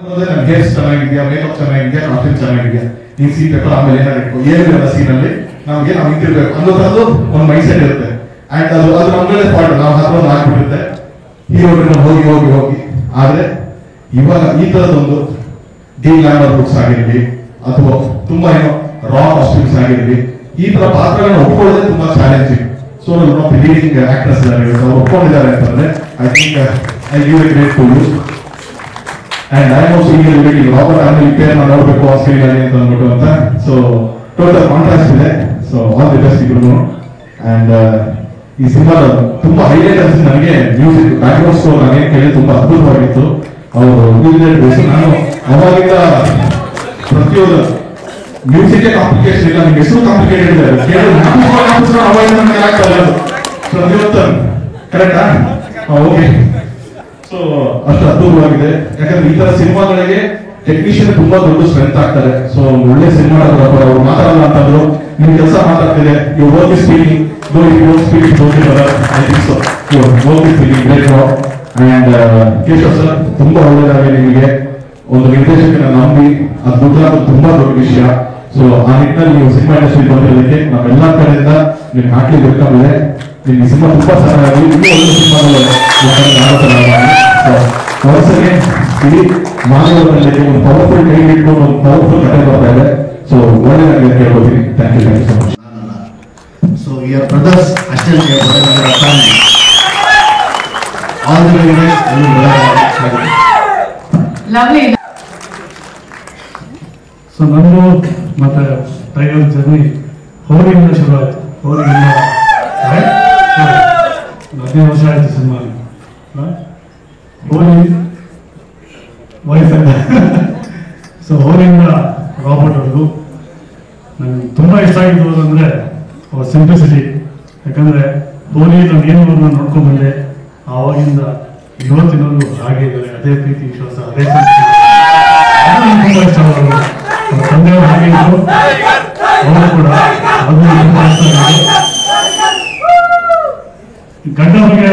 ನನ್ನ ಹೇರ್ಸ್ ಚೆನ್ನಾಗಿದ್ಯಾ, ಮೇಕಪ್ ಚೆನ್ನಾಗಿದ್ಯಾ, ಕಾಸ್ಟ್ಯೂಮ್ ಚೆನ್ನಾಗಿದ್ಯಾ, ನೀನ್ ಸೀನ್ ಪೇಪರ್ ಆಮೇಲೆ ಏನಾಗಬೇಕು ಏನಿಲ್ಲ ಸೀನ್ ಅಲ್ಲಿ ನಮ್ಗೆ ನಾವು ನಿಂತಿರ್ಬೇಕು ಅನ್ನೋದು ಒಂದು ಮೈಂಡ್ ಸೆಟ್ ಇರುತ್ತೆ. ಅಂಡ್ ಅದು ನಮ್ಗಳೇ ಸ್ಪಾಟ್ ನಾವು ಹತ್ರ ಹಾಕ್ಬಿಟ್ಟಿರುತ್ತೆ ಹೀರೋಗಳನ್ನ ಹೋಗಿ ಹೋಗಿ ಹೋಗಿ. ಆದ್ರೆ ಇವಾಗ ಈ ತರದೊಂದು ಡಿ ಗ್ಲಾಮರ್ ಬುಕ್ಸ್ ಆಗಿರ್ಲಿ, ಅಥವಾ ತುಂಬಾ ಏನೋ ರಾ ಕಾಸ್ಟ್ಯೂಮ್ಸ್ ಆಗಿರ್ಲಿ, ಈ ತರ ಪಾತ್ರಗಳನ್ನ ಒಪ್ಕೊಳ್ಳೋದೇ ತುಂಬಾ ಚಾಲೆಂಜಿಂಗ್. ಸೊ ಲೀಡಿಂಗ್ ಆಕ್ಟರ್ಸ್ ಅವ್ರು ಒಪ್ಕೊಂಡಿದ್ದಾರೆ ಅಂತಂದ್ರೆ I think I give a great to you. And I am also eager waiting Robert ಆಮೇಲೆ ಪೇರ್ ನೋಡ್ಬೇಕು ಆ ಸ್ಕ್ರೀನ್ ಅಲ್ಲಿ ಅಂತ ಅಂದ್ಬಿಟ್ಟು ಅಂತ. ಸೊ ಟೋಟಲ್ ಕಾಂಟ್ರಾಸ್ಟ್ ಇದೆ. ಸೊ ಆಲ್ ದಿ ಬೆಸ್ಟ್ ಇಬ್ರು. ಅಂಡ್ ಈ ಸಿನಿಮಾದ ತುಂಬಾ ಹೈಲೈಟ್ ಅನ್ಸಿದ್ದು ನನಗೆ ಮ್ಯೂಸಿಕ್, ಬ್ಯಾಕ್ಗ್ರೌಂಡ್ ಸ್ಕೋರ್ ನನಗೆ ಕೇಳಿ ತುಂಬಾ ಅದ್ಭುತವಾಗಿತ್ತು. ಅವರು ನಾನು ಅವಾಗಿಂದ ಪ್ರತಿಯೊಂದು ಮ್ಯೂಸಿಕ್ ಕಾಂಪ್ಲಿಕೇಶನ್ ಇಲ್ಲ, ನಿಮ್ಗೆ ಎಷ್ಟು ಕಾಂಪ್ಲಿಕೇಟೆಡ್ ಇದೆ ಕರೆಕ್ಟಾ? ಓಕೆ. ಸೊ ಅಷ್ಟು ಅದ್ಭುತವಾಗಿದೆ. ಯಾಕಂದ್ರೆ ಈ ತರ ಸಿನಿಮಾಗಳಿಗೆ ಟೆಕ್ನಿಷಿಯನ್ ತುಂಬಾ ದೊಡ್ಡ ಸ್ಟ್ರೆಂತ್ ಆಗ್ತಾರೆ. ಸೊ ಒಳ್ಳೆ ಸಿನಿಮಾ ಅವ್ರು ಮಾತಾಡಲ್ಲ ಅಂತಂದ್ರು, ನಿಮ್ ಕೆಲಸ ಮಾತಾಡ್ತಿದೆ, you work is speaking, though you don't speak it okay brother, I think so you work is speaking great job. And Keshav sir, ತುಂಬಾ ಒಳ್ಳೆಯದಾಗಿ ನಿಮಗೆ ಒಂದು ನಿರ್ದೇಶಕನ ನಂಬಿ ಅದ್ಭುತ, ತುಂಬಾ ದೊಡ್ಡ ವಿಷಯ. ಸೊ ಆ ನಿಟ್ಟಿನಲ್ಲಿ ನೀವು ಸಿನಿಮಾ ಇಂಡಸ್ಟ್ರಿ ಬಂದಿರೋದಕ್ಕೆ ನಾವೆಲ್ಲ ಕಡೆಯಿಂದ ನಿಮ್ಗೆ ಹಾಕಿ ವೆಲ್ಕಮ್ ಇದೆ. ನಿಮ್ಗೆ ಸಿನಿಮಾ ತುಂಬಾ ಚೆನ್ನಾಗಿ ಇನ್ನೂ ಒಳ್ಳೆ ಸಿನಿಮಾಗಳು ಹೊರಸಗೆ ಇಡೀ ಮಾನವರಲ್ಲಿ ಒಂದು ಪವರ್ಫುಲ್ ಕೈ ಇಟ್ಕೊಂಡು ಒಂದು ಪವರ್ಫುಲ್ ಕಥೆ ಬರ್ತಾ ಇದೆ. ಸೊ ಒಳ್ಳೆಯದಾಗಿ ಕೇಳ್ಬೋತೀನಿ. Thank you so much. So your brothers assistant all the way lovely. So ನಂದು ಮತ್ತೆ ಟೈಗರ್ ಜರ್ನಿ ಹೋರಿಯಿಂದ ಶುರು ಆಯಿತು. ಹೋರಿಯಿಂದ 15 ವರ್ಷ ಆಯಿತು ಸಿನಿಮಾ. ಹೋಲಿ ವಯಸ್ಸಲ್ಲ. ಸೊ ಹೋಲಿಯಿಂದ ರಾಬರ್ಟ್ ಅವ್ರಿಗೂ ನನಗೆ ತುಂಬ ಇಷ್ಟ ಆಗಿದ್ದು ಅಂದರೆ ಅವ್ರ ಸಿಂಪ್ಲಿಸಿಟಿ. ಯಾಕಂದರೆ ಹೋಲಿ ನಾನು ಏನು ನಾನು ನೋಡ್ಕೊಂಡು ಬಂದೆ, ಆವಾಗಿಂದ ಇವತ್ತಿನವರೆಗೂ ಹಾಗೆ ಇದ್ದಾರೆ, ಅದೇ ಪ್ರೀತಿ ವಿಶ್ವಾಸ, ಅದೇ ಸಂಸ್ಕೃತಿ. ಅದು ನನಗೆ ತುಂಬ ಇಷ್ಟ ಆಗೋದು. ಅವ್ರ ತಂದೆಯವರು ಹಾಗೆ ಇದ್ರು, ಅವರು ಕೂಡ ಅದು ತುಂಬ ಇಷ್ಟ ಆಗಿದೆ. ಗಂಡ ಬಗ್ಗೆ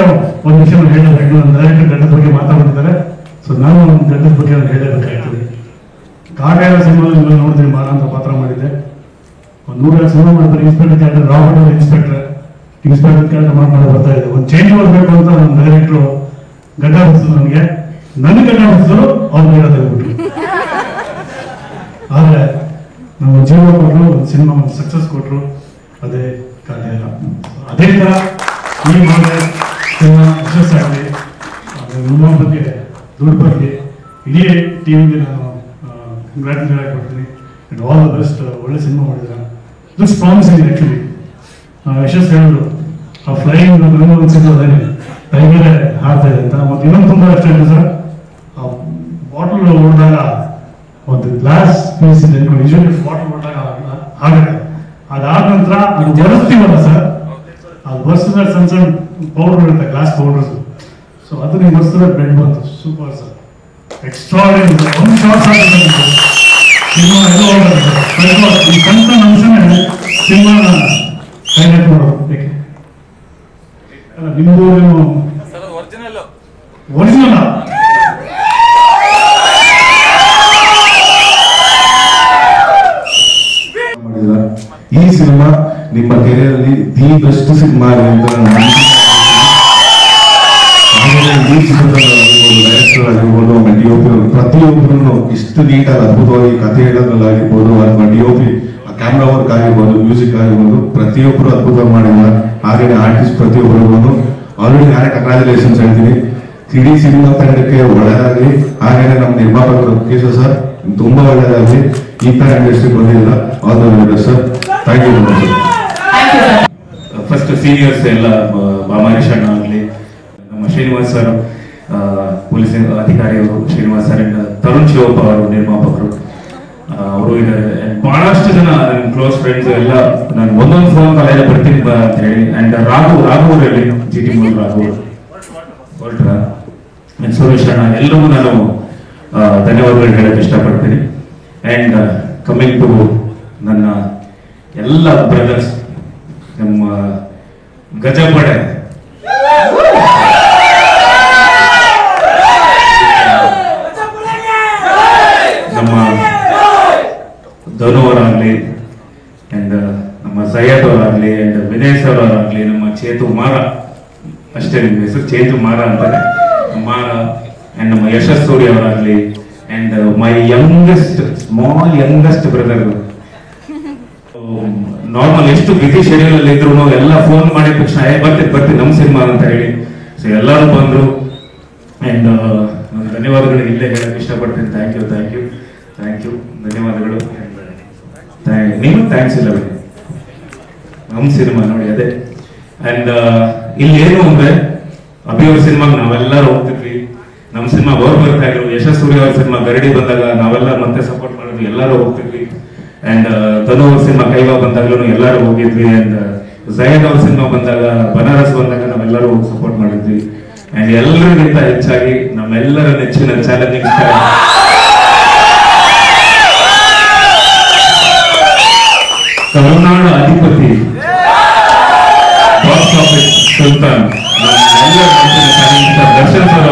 ಒಂದು ವಿಷಯ ಹೇಳಬೇಕು, ಡೈರೆಕ್ಟರ್ ಗಂಡದ ಬಗ್ಗೆ ಮಾತಾಡ್ತಿದ್ದಾರೆ. ಸೊ ನಾನು ಒಂದು ಗಂಡದ ಬಗ್ಗೆ ಹೇಳಬೇಕಾಗ್ತದೆ. ಕಾಗಾಯ ಸಿನಿಮಾದಲ್ಲಿ ನೋಡಿದ್ರೆ ಮಾರ ಅಂತ ಪಾತ್ರ ಮಾಡಿದ್ದೆ. ಒಂದು 100 ಸಿನಿಮಾ ಮಾಡಿದ್ರೆ ಇನ್ಸ್ಪೆಕ್ಟರ್ ಕ್ಯಾರೆಕ್ಟರ್, ರಾಬರ್ಟ್ ಅವರು ಇನ್ಸ್ಪೆಕ್ಟರ್ ಕ್ಯಾರೆಕ್ಟರ್ ಮಾಡ್ಕೊಂಡು ಬರ್ತಾ ಇದೆ. ಒಂದು ಚೇಂಜ್ ಮಾಡಬೇಕು ಅಂತ ನಮ್ಮ ಡೈರೆಕ್ಟ್ರು ಗಡ್ಡ ಬಿಡಿಸಿದ್ರು ನನಗೆ. ನನ್ನ ಗಡ್ಡ ಬಿಡಿಸಿದ್ರು ಅವ್ರು ಹೇಳ ತೆಗೆದ್ಬಿಟ್ರು. ಆದರೆ ನಮ್ಮ ಜೀವ ಕೊಟ್ಟರು, ಒಂದು ಸಿನಿಮಾ ಒಂದು ಸಕ್ಸಸ್ ಕೊಟ್ಟರು, ಅದೇ ಕಾರಣ ಇಲ್ಲ. ಅದೇ ಥರ ಈ ಮಾಡಿದ್ರೆ ಸಿನಿಮಾ ಯಶಸ್ಸಾಗಲಿ, ನಿಮ್ಮ ಬಗ್ಗೆ ದುಡ್ಡು ಬಗ್ಗೆ ಇಡೀ ಟೀಮಿಗೆ ನಾನು ಕಂಗ್ರ್ಯಾಚುಲೇಟ್ ಕೊಡ್ತೀನಿ. And all the best. ಒಳ್ಳೆ ಸಿನಿಮಾ ಮಾಡಿದ್ರೆ ಲುಕ್ಸ್ ಪ್ರಾಮಿಸಿಂಗ್. ಆ್ಯಕ್ಚುಲಿ ಯಶಸ್ ಹೇಳಿದ್ರು ಆ ಫ್ಲೈಯಿಂಗ್ ನನಗೆ ಅನ್ಸಿದ್ದು ಅದೇನೆ, ಟೈಗರೇ ಹಾಡ್ತಾ ಇದೆ ಅಂತ. ಮತ್ತು ಇನ್ನೊಂದು ತುಂಬ ಇಷ್ಟ ಇದೆ ಸರ್, ಆ ಬಾಟಲ್ ಹೊಡೆದಾಗ ಒಂದು ಗ್ಲಾಸ್ ಪೀಸ್ ಇದೆ ಅನ್ಕೊಂಡು, ಯೂಶಲಿ ಬಾಟಲ್ ಹೊಡೆದಾಗ ಆಗುತ್ತೆ. ಅದಾದ ನಂತರ ಅದು ಬರೆಸ್ತೀವಲ್ಲ ಸರ್, ಅದು ಬರ್ಸಿದ್ರೆ ಸಣ್ಣ ಸಣ್ಣ ಪೌಡರ್ ಇರುತ್ತೆ, ಗ್ಲಾಸ್ ಪೌಡರ್ಸ್. ಸೊ ಅದು ನೀವು ಬರ್ಸಿದ್ರೆ ಬ್ರೆಡ್ ಬಂತು. Super sir, extraordinary. ಒಂದು ಶಾರ್ಟ್ ಸಿನಿಮಾ ಎಲ್ಲ ಹೋಗುತ್ತೆ ಸರ್. ಈ ಸಣ್ಣ ಸಣ್ಣ ಅಂಶನೇ ಸಿನಿಮಾನ ಹೈಲೈಟ್ ಮಾಡೋದು. ಏಕೆ ನಿಮ್ದು ಒರಿಜಿನಲ್ ಈ ಸಿನಿಮಾ ನಿಮ್ಮ ಕೆರಿಯರ್ ಅಲ್ಲಿ ದಿ ಬೆಸ್ಟ್ ಸಿನಿಮಾ ಅಂತ ಈ ಚಿತ್ರದಲ್ಲಿ ಡೈರೆಕ್ಟರ್ ಆಗಿರ್ಬೋದು, ಡಿಒಪಿ ಪ್ರತಿಯೊಬ್ಬರು ಇಷ್ಟು ನೀಟಾಗಿ ಅದ್ಭುತವಾಗಿ ಕಥೆ ಹೇಳೋದ್ರಲ್ಲಾಗಿರ್ಬೋದು, ಅಥವಾ ಡಿಒಪಿ ಕ್ಯಾಮ್ರಾ ವರ್ಕ್ ಆಗಿರ್ಬೋದು, ಮ್ಯೂಸಿಕ್ ಆಗಿರ್ಬೋದು, ಪ್ರತಿಯೊಬ್ಬರು ಅದ್ಭುತವಾಗಿ ಮಾಡಿದ್ದಾರೆ. ಹಾಗೆ ಆರ್ಟಿಸ್ಟ್ ಪ್ರತಿಯೊಬ್ಬರಿಗೂ ಆಲ್ರೆಡಿ ನಾನೇ ಕಂಗ್ರಾಚುಲೇಷನ್ಸ್ ಹೇಳ್ತೀನಿ. ಇಡೀ ಸಿನಿಮಾ ತಂಡಕ್ಕೆ ಒಳ್ಳೆಯದಾಗಲಿ. ಹಾಗೇನೆ ನಮ್ಮ ನಿರ್ಮಾಪಕರು ಕೇಶವ್ ಸರ್ ತುಂಬಾ ಒಳ್ಳೆಯದಾಗಲಿ. ಈ ತರ ಇಂಡಸ್ಟ್ರಿ ಬಂದಿಲ್ಲ. All the very best sir. Thank you. First seniors ಎಲ್ಲ ಬಾಮಾರೀಶ್ ಅಣ್ಣ ಆಗಲಿ, ನಮ್ಮ ಶ್ರೀನಿವಾಸ್ ಸರ್ ಪೊಲೀಸ್ ಅಧಿಕಾರಿಯವರು, ಶ್ರೀನಿವಾಸ್ ಸರ್ ಅಂಡ್ ತರುಣ್ ಶಿವಪ್ಪ ಅವರು ನಿರ್ಮಾಪಕರು ಅವರು ಇದ್ದಾರೆ. ಬಹಳಷ್ಟು ಜನ ನನ್ನ ಕ್ಲೋಸ್ ಫ್ರೆಂಡ್ಸ್ ಎಲ್ಲ ನಾನು ಒಂದೊಂದು ಫೋನ್ ಕಾಲ್ ಎಲ್ಲ ಬರ್ತೀನಿ ಅಂತ ಹೇಳಿ. ಅಂಡ್ ರಾಘವರಲ್ಲಿ GT ಮೂರು ರಾಘವ್ ಹೊರಟ್ರ ಅಂಡ್ ಸುರೇಶ್ ಅಣ್ಣ ಎಲ್ಲರಿಗೂ ನಾನು ಧನ್ಯವಾದಗಳು ಹೇಳಕ್ಕೆ ಇಷ್ಟಪಡ್ತೀನಿ. ಅಂಡ್ ಕಮಿಂಗ್ ಟು ನನ್ನ ಎಲ್ಲ ಬ್ರದರ್ಸ್, ನಮ್ಮ ಗಜಪಡೆ ನಮ್ಮ ಧನು ಅವರಾಗ್ಲಿ, ಅಂಡ್ ನಮ್ಮ ಸೈಯದ್ ಅವರಾಗ್ಲಿ, ಅಂಡ್ ವಿನಯ್ ಸರ್ ಅವರಾಗ್ಲಿ, ನಮ್ಮ ಚೇತು ಮಾರ, ಅಷ್ಟೇ ನಿಮ್ಮ ಹೆಸರು ಚೇತು ಮಾರ ಅಂತಾರೆ, ಮಾರ, ಅಂಡ್ ನಮ್ಮ ಯಶಸ್ ಸೂರಿ ಅವರಾಗ್ಲಿ, and my small youngest brother. Normal ಎಷ್ಟು ಬಿಸಿ ಶೆಡ್ಯೂಲ್ ಅಲ್ಲಿ ಇದ್ರು ಎಲ್ಲ ಫೋನ್ ಮಾಡಿದ ತಕ್ಷಣ ಬರ್ತೀನಿ ನಮ್ಮ ಸಿನಿಮಾ ಅಂತ ಹೇಳಿ. ಸೊ ಎಲ್ಲರೂ ಬಂದ್ರು. ಅಂಡ್ ನಾನು ಧನ್ಯವಾದಗಳು ಇಲ್ಲೇ ಹೇಳಕ್ ಇಷ್ಟಪಡ್ತೀನಿ. ಥ್ಯಾಂಕ್ ಯು ಧನ್ಯವಾದಗಳು. ನೀವು ಥ್ಯಾಂಕ್ಸ್ ಇಲ್ಲ ಬಿಡಿ, ನಮ್ಮ ಸಿನಿಮಾ ನೋಡಿ ಅದೇ. ಅಂಡ್ ಇಲ್ಲಿ ಏನು ಅಂದ್ರೆ ಅಭಿಯವ್ರ ಸಿನಿಮಾಗೆ ನಾವೆಲ್ಲರೂ ಹೋಗ್ತಿದ್ವಿ, ನಮ್ಮ ಸಿನಿಮಾ ಅವ್ರು ಬರ್ತಾ ಇದ್ರು. ಯಶಸ್ ಸೂರ್ಯ ಅವ್ರ ಸಿನಿಮಾ ಗರಡಿ ಬಂದಾಗ ನಾವೆಲ್ಲ ಮತ್ತೆ ಸಪೋರ್ಟ್ ಮಾಡಿದ್ವಿ, ಎಲ್ಲರೂ ಹೋಗ್ತಿದ್ವಿ. ಅಂಡ್ ಧನು ಅವ್ರ ಸಿನಿಮಾ ಕೈವಾ ಬಂದಾಗ್ಲೂ ಎಲ್ಲರೂ ಹೋಗಿದ್ವಿ. ಅಂಡ್ ಜಯದ್ ಅವ್ರ ಸಿನಿಮಾ ಬಂದಾಗ, ಬನಾರಸ್ ಬಂದಾಗ ನಾವೆಲ್ಲರೂ ಸಪೋರ್ಟ್ ಮಾಡಿದ್ವಿ. ಅಂಡ್ ಎಲ್ಲರಿಗಿಂತ ಹೆಚ್ಚಾಗಿ ನಮ್ಮೆಲ್ಲರ ನೆಚ್ಚಿನ ಚಾಲೆಂಜಿಂಗ್ ಸ್ಟಾರ್ ಕರುನಾಡು ಅಧಿಪತಿ, box office Sultan, Darshan sir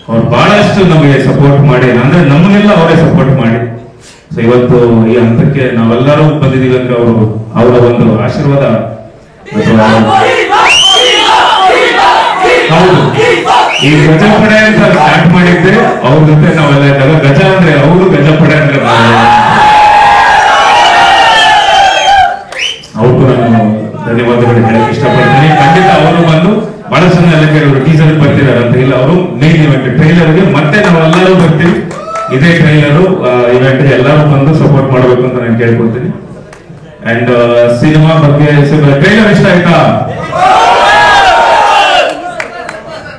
ಅವ್ರು ಬಹಳಷ್ಟು ನಮಗೆ ಸಪೋರ್ಟ್ ಮಾಡಿ, ಅಂದ್ರೆ ನಮಗೆಲ್ಲ ಅವರೇ ಸಪೋರ್ಟ್ ಮಾಡಿ. ಸೊ ಇವತ್ತು ಈ ಹಂತಕ್ಕೆ ನಾವೆಲ್ಲರೂ ಬಂದಿದ್ದೀವಿ ಅಂದ್ರೆ ಅವರ ಒಂದು ಆಶೀರ್ವಾದ. ಹೌದು, ಈ ಗಜಪಡೆ ಅಂತ ಸ್ಟಾರ್ಟ್ ಮಾಡಿದ್ದೆ ಅವ್ರ ಜೊತೆ ನಾವೆಲ್ಲ ಇದ್ದಾಗ. ಗಜ ಅಂದ್ರೆ ಅವರು, ಗಜಪಡೆ ಅಂದ್ರೆ ಅವ್ರಿಗೂ ನಾನು ಧನ್ಯವಾದಗಳು ಹೇಳಕ್ ಇಷ್ಟಪಡ್ತೀನಿ. ಖಂಡಿತ ಅವರು ಬಂದು ಬಹಳ ಜನ ಎಲ್ಲ ಕೆಲವರು ಟೀಸರ್ ಬರ್ತಿದ್ದಾರೆ ಅಂತ ಇಲ್ಲ, ಅವರು ಮೇನ್ ಇವೆಂಟ್ ಟ್ರೈಲರ್ಗೆ ಮತ್ತೆ ನಾವೆಲ್ಲರೂ ಬರ್ತೀವಿ. ಇದೇ ಟ್ರೈಲರು ಇವೆಂಟ್ ಎಲ್ಲರೂ ಬಂದು ಸಪೋರ್ಟ್ ಮಾಡಬೇಕು ಅಂತ ನಾನು ಕೇಳ್ಕೊಳ್ತೀನಿ. ಅಂಡ್ ಸಿನಿಮಾ ಬಗ್ಗೆ ಟ್ರೈಲರ್ ಇಷ್ಟ ಆಯ್ತಾ?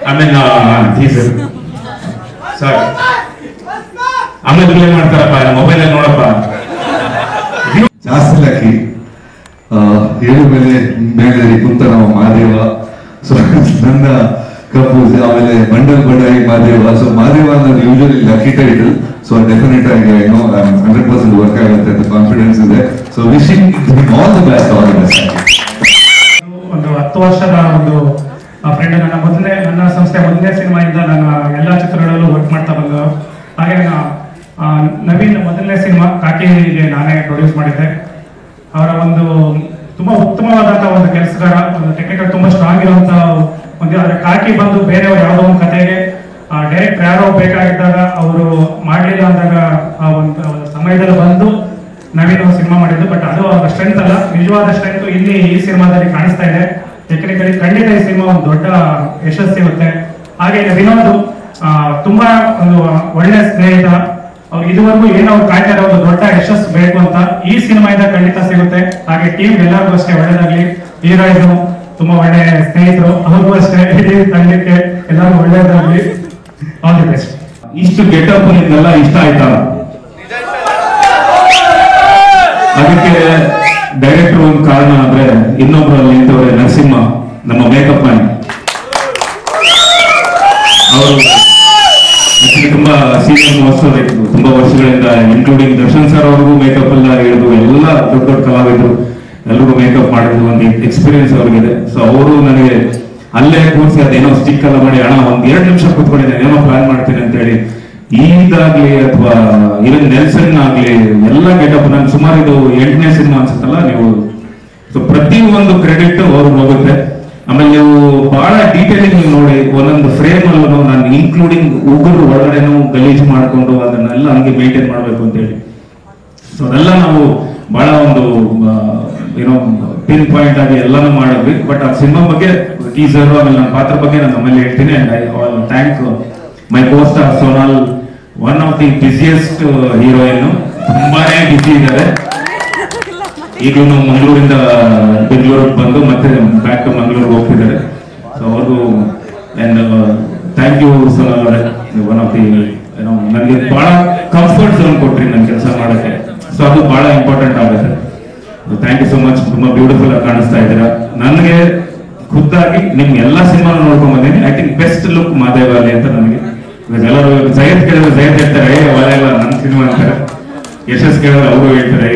ಆಮೇಲೆ ಸಾರಿ ಆಮೇಲೆ ಪ್ಲೇ ಮಾಡ್ತಾರಪ್ಪ ಮೊಬೈಲ್ ನೋಡಪ್ಪ. ಜಾಸ್ತಿ ಲಕ್ಕಿ ಏಳು ಮೇಲೆ ಮೇಲೆ ಕುಂತ ನಾವು ಮಹಾದೇವ. ಸೊ ನನ್ನ ಕಪೂಸ್ ಆಮೇಲೆ ಬಂಡಲ್ ಬಡಾಯಿ ಮಹಾದೇವ. ಸೊ ಮಹಾದೇವ ಅನ್ನೋದು usually lucky title. So definite ಆಗಿ 100% ವರ್ಕ್ ಆಗುತ್ತೆ ಅಂತ ಕಾನ್ಫಿಡೆನ್ಸ್ ಇದೆ. So wishing all the best. ಒಂದು 10 ವರ್ಷದ ಒಂದು ಫ್ರೆಂಡ್. ನನ್ನ ಸಂಸ್ಥೆ ಮೊದಲನೇ ಸಿನಿಮಾಯಿಂದ ನಾನು ಎಲ್ಲ ಚಿತ್ರಗಳಲ್ಲೂ ವರ್ಕ್ ಮಾಡ್ತಾ ಬಂದು. ಹಾಗೆ ನವೀನ್ ಮೊದಲನೇ ಸಿನಿಮಾ ಕಾಕಿಗೆ ನಾನೇ ಪ್ರೊಡ್ಯೂಸ್ ಮಾಡಿದ್ದೆ. ಅವರ ಒಂದು ತುಂಬಾ ಉತ್ತಮವಾದಂತಹ ಒಂದು ಕೆಲಸಗಾರ, ಒಂದು ಟೆಕ್ನಿಕಲ್ ತುಂಬಾ ಸ್ಟ್ರಾಂಗ್ ಇರುವಂತಹ ಒಂದು. ಆದ್ರೆ ಕಾಕಿ ಬಂದು ಬೇರೆಯವರು ಯಾವುದೋ ಒಂದು ಕತೆಗೆ ಡೈರೆಕ್ಟ್ ಯಾರೋ ಬೇಕಾಗಿದ್ದಾಗ ಅವರು ಮಾಡಲಿಲ್ಲ ಅಂದಾಗ ಆ ಒಂದು ಸಮಯದಲ್ಲಿ ಬಂದು ನವೀನ್ ಸಿನಿಮಾ ಮಾಡಿದ್ದು. ಬಟ್ ಅದು ಅವರ ಸ್ಟ್ರೆಂತ್ ಅಲ್ಲ, ನಿಜವಾದ ಸ್ಟ್ರೆಂತ್ ಇಲ್ಲಿ ಈ ಸಿನಿಮಾದಲ್ಲಿ ಕಾಣಿಸ್ತಾ ಇದೆ. ಟೆಕ್ನಿಕಲಿ ಖಂಡಿತ ಈ ಸಿನಿಮಾ ಒಂದು ದೊಡ್ಡ ಯಶಸ್ಸು ಸಿಗುತ್ತೆ. ಹಾಗೆ ವಿನೋದ್ ತುಂಬಾ ಒಂದು ಒಳ್ಳೆ ಸ್ನೇಹಿತ. ಅವ್ರು ಇದುವರೆಗೂ ಏನೋ ಕಾಯ್ತಾ ಇರೋ ಒಂದು ದೊಡ್ಡ ಯಶಸ್ಸು ಬೇಕು ಅಂತ ಈ ಸಿನಿಮಾಯಿಂದ ಖಂಡಿತ ಸಿಗುತ್ತೆ. ಹಾಗೆ ಟೀಮ್ ಎಲ್ಲರಿಗೂ ಅಷ್ಟೇ ಒಳ್ಳೇದಾಗ್ಲಿ. ಹೀರೋಯಿನ್ ತುಂಬಾ ಒಳ್ಳೆ ಸ್ನೇಹಿತರು, ಅವ್ರಿಗೂ ಅಷ್ಟೇ ಇಡೀ ತಂಡಕ್ಕೆ ಎಲ್ಲರಿಗೂ ಒಳ್ಳೇದಾಗ್ಲಿ. All the best. ಇಷ್ಟು ಗೆಟಪ್ ನಿಮ್ಗೆಲ್ಲ ಇಷ್ಟ ಆಯ್ತಾ? ಅದಕ್ಕೆ ಡೈರೆಕ್ಟರ್ ಒಂದು ಕಾರಣ ಅಂದ್ರೆ ಇನ್ನೊಬ್ಬರಲ್ಲಿ ನಿಂತವ್ರೆ ನರಸಿಂಹ, ನಮ್ಮ ಮೇಕಪ್ ಮ್ಯಾನ್. ಅವರು ತುಂಬಾ ಸೀನಿಯರ್ ಮೋಸ್ಟ್ ತುಂಬಾ ವರ್ಷಗಳಿಂದ, ಇನ್ಕ್ಲೂಡಿಂಗ್ ದರ್ಶನ್ ಸರ್ ಅವ್ರಿಗೂ ಮೇಕಪ್ ಎಲ್ಲ ಹಿಡಿದು ಎಲ್ಲ ದೊಡ್ಡ ದೊಡ್ಡ ಕಲಾವಿದರು ಎಲ್ರಿಗೂ ಮೇಕಪ್ ಮಾಡಿದ್ರು ಒಂದು ಎಕ್ಸ್ಪೀರಿಯನ್ಸ್ ಅವ್ರಿಗಿದೆ. ಸೊ ಅವರು ನನಗೆ ಅಲ್ಲೇ ಕೂರಿಸಿ ಅದೇನೋ ಸ್ಟಿಕ್ ಎಲ್ಲ ಮಾಡಿ, ಅಣ್ಣ ಒಂದ್ 2 ನಿಮಿಷ ಕೂತ್ಕೊಂಡಿದ್ದೇನೆ, ಏನೋ ಪ್ಲಾನ್ ಮಾಡ್ತೀನಿ ಅಂತ ಹೇಳಿ ಈದಾಗ್ಲಿ ಅಥವಾ ಇವನ್ ನೆಲ್ಸನ್ ಆಗ್ಲಿ ಎಲ್ಲ ಗೆಟಪ್. ನಾನು ಸುಮಾರು ಇದು 8ನೇ ಸಿನಿಮಾ ಅನ್ಸುತ್ತಲ್ಲ ನೀವು. ಸೊ ಪ್ರತಿ ಒಂದು ಕ್ರೆಡಿಟ್ ಅವ್ರಿಗೆ ಹೋಗುತ್ತೆ. ಆಮೇಲೆ ನೀವು ಬಹಳ ಡೀಟೇಲಿಂಗ್ ನೀವು ನೋಡಿ, ಒಂದೊಂದು ಫ್ರೇಮ್ ಅಲ್ಲೂ ನಾನು ಇನ್ಕ್ಲೂಡಿಂಗ್ ಉಗುರು ಒಳಗಡೆನೂ ಗಲೀಜು ಮಾಡಿಕೊಂಡು ಅದನ್ನೆಲ್ಲ ಹಂಗೆ ಮೇಂಟೈನ್ ಮಾಡ್ಬೇಕು ಅಂತ ಹೇಳಿ. ಸೊ ಅದೆಲ್ಲ ನಾವು ಬಹಳ ಒಂದು ಏನೋ ಪಿನ್ ಪಾಯಿಂಟ್ ಆಗಿ ಎಲ್ಲಾನು ಮಾಡಿದ್ವಿ. ಬಟ್ ಆ ಸಿನಿಮಾ ಬಗ್ಗೆ ಟೀಸರ್ ಆಮೇಲೆ ನನ್ನ ಪಾತ್ರ ಬಗ್ಗೆ ನಾನು ಆಮೇಲೆ ಹೇಳ್ತೀನಿ. And I all thank my co star Sonal, one of the busiest heroine. ತುಂಬಾನೇ ಬಿಸಿ ಇದ್ದಾರೆ. ಈಗಲೂ ಮಂಗಳೂರಿಂದ ಬೆಂಗಳೂರಿಗೆ ಬಂದು ಮತ್ತೆ ಬ್ಯಾಕ್ ಟು ಮಂಗಳೂರಿಗೆ ಹೋಗ್ತಿದ್ದಾರೆ. ಸೊ ಅವ್ರಿಗೂ ಅಂಡ್ ಥ್ಯಾಂಕ್ ಯು ಸೋನಾಲ್ ಅವರೇ. ಒನ್ ಆಫ್ ದಿ ಏನೋ ನನಗೆ ಬಹಳ ಕಂಫರ್ಟ್ ಝೋನ್ ಕೊಟ್ರಿ ನನ್ನ ಕೆಲಸ ಮಾಡೋಕ್ಕೆ. ಸೊ ಅದು ಬಹಳ ಇಂಪಾರ್ಟೆಂಟ್ ಆಗುತ್ತೆ. Thank you so much. ತುಂಬಾ ಬ್ಯೂಟಿಫುಲ್ ಆಗಿ ಕಾಣಿಸ್ತಾ ಇದ್ದೀರಾ. ನನಗೆ ಖುದ್ದಾಗಿ ನಿಮ್ಗೆ ಎಲ್ಲಾ ಸಿನಿಮಾ ನೋಡ್ಕೊಂಡ್ ಬಂದೀನಿ. ಐ ಥಿಂಕ್ ಬೆಸ್ಟ್ ಲುಕ್ ಮಾದೇವಾಲಿ ಅಂತ ನನಗೆ. ಎಲ್ಲರೂ ಜಯಂತ್ ಕೇಳಿದ್ರೆ ಜಯಂತ್ ಹೇಳ್ತಾರೆ, ಒಳ್ಳೆಲ್ಲ ನನ್ನ ಸಿನಿಮಾ ಅಂತಾರೆ. ಯಶಸ್ ಕೇಳಿದ್ರೆ ಅವರು ಹೇಳ್ತಾರೆ